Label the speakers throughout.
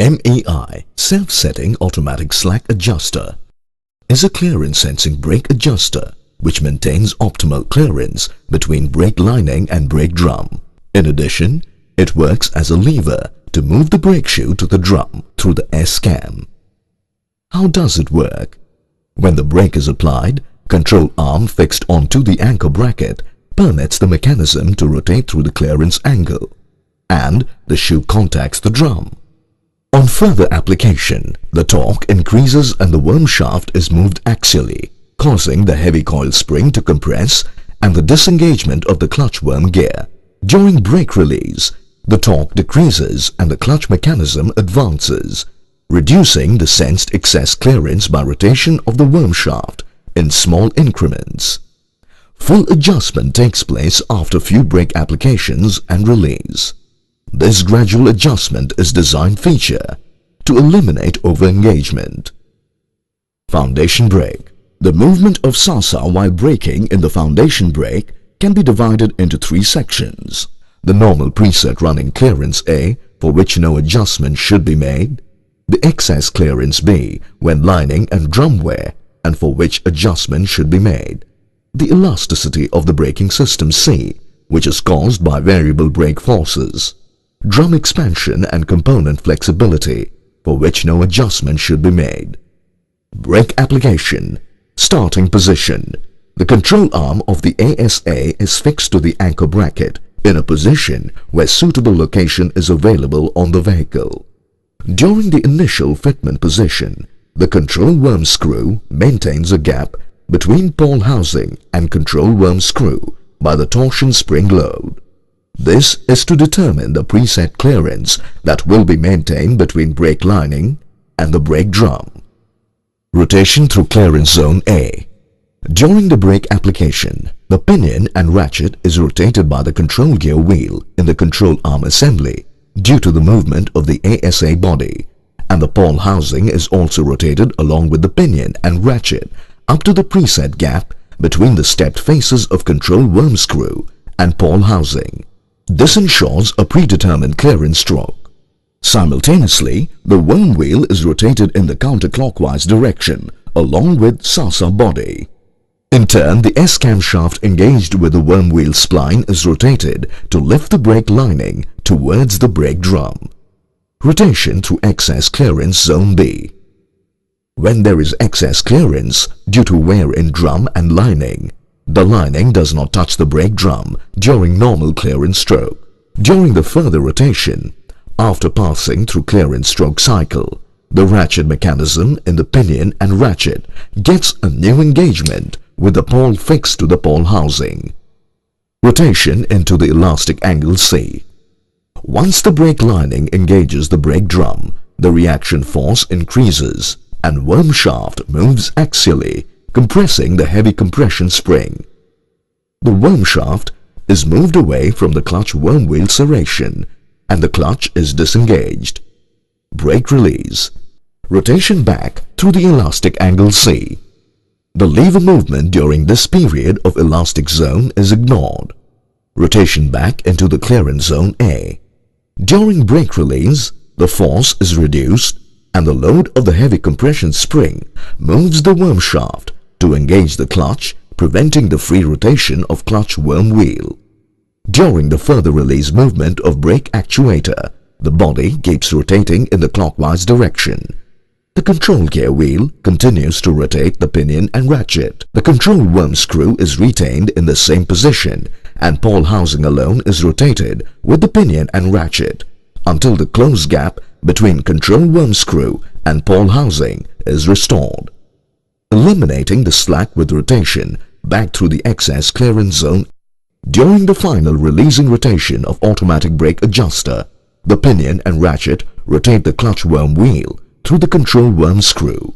Speaker 1: MEI Self-Setting Automatic Slack Adjuster is a clearance sensing brake adjuster which maintains optimal clearance between brake lining and brake drum. In addition, it works as a lever to move the brake shoe to the drum through the S-cam. How does it work? When the brake is applied, control arm fixed onto the anchor bracket permits the mechanism to rotate through the clearance angle, and the shoe contacts the drum. On further application, the torque increases and the worm shaft is moved axially, causing the heavy coil spring to compress and the disengagement of the clutch worm gear. During brake release, the torque decreases and the clutch mechanism advances, reducing the sensed excess clearance by rotation of the worm shaft in small increments. Full adjustment takes place after few brake applications and release. This gradual adjustment is design feature to eliminate over-engagement. Foundation brake. The movement of salsa while braking in the foundation brake can be divided into three sections. The normal preset running clearance A, for which no adjustment should be made. The excess clearance B, when lining and drum wear, and for which adjustment should be made. The elasticity of the braking system C, which is caused by variable brake forces. Drum expansion and component flexibility, for which no adjustment should be made. Brake application. Starting position. The control arm of the ASA is fixed to the anchor bracket in a position where suitable location is available on the vehicle. During the initial fitment position, the control worm screw maintains a gap between pawl housing and control worm screw by the torsion spring load. This is to determine the preset clearance that will be maintained between brake lining and the brake drum. Rotation through clearance zone A. During the brake application, the pinion and ratchet is rotated by the control gear wheel in the control arm assembly due to the movement of the ASA body, and the pawl housing is also rotated along with the pinion and ratchet up to the preset gap between the stepped faces of control worm screw and pawl housing. This ensures a predetermined clearance stroke. Simultaneously, the worm wheel is rotated in the counterclockwise direction along with salsa body. In turn, the S-cam shaft engaged with the worm wheel spline is rotated to lift the brake lining towards the brake drum. Rotation through excess clearance zone B. When there is excess clearance due to wear in drum and lining, the lining does not touch the brake drum during normal clearance stroke. During the further rotation, after passing through clearance stroke cycle, the ratchet mechanism in the pinion and ratchet gets a new engagement with the pawl fixed to the pawl housing. Rotation into the elastic angle C. Once the brake lining engages the brake drum, the reaction force increases and worm shaft moves axially, compressing the heavy compression spring. The worm shaft is moved away from the clutch worm wheel serration and the clutch is disengaged. Brake release. Rotation back through the elastic angle C. The lever movement during this period of elastic zone is ignored. Rotation back into the clearance zone A. During brake release, the force is reduced and the load of the heavy compression spring moves the worm shaft to engage the clutch, preventing the free rotation of clutch worm wheel. During the further release movement of brake actuator, the body keeps rotating in the clockwise direction. The control gear wheel continues to rotate the pinion and ratchet. The control worm screw is retained in the same position and pawl housing alone is rotated with the pinion and ratchet until the closed gap between control worm screw and pawl housing is restored, eliminating the slack with rotation back through the excess clearance zone. During the final releasing rotation of automatic brake adjuster, the pinion and ratchet rotate the clutch worm wheel through the control worm screw.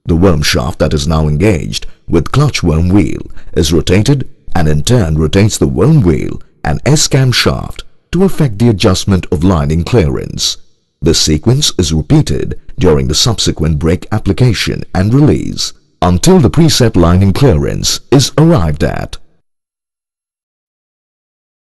Speaker 1: The worm shaft that is now engaged with clutch worm wheel is rotated and in turn rotates the worm wheel and S-cam shaft to effect the adjustment of lining clearance. This sequence is repeated during the subsequent brake application and release until the preset lining clearance is arrived at.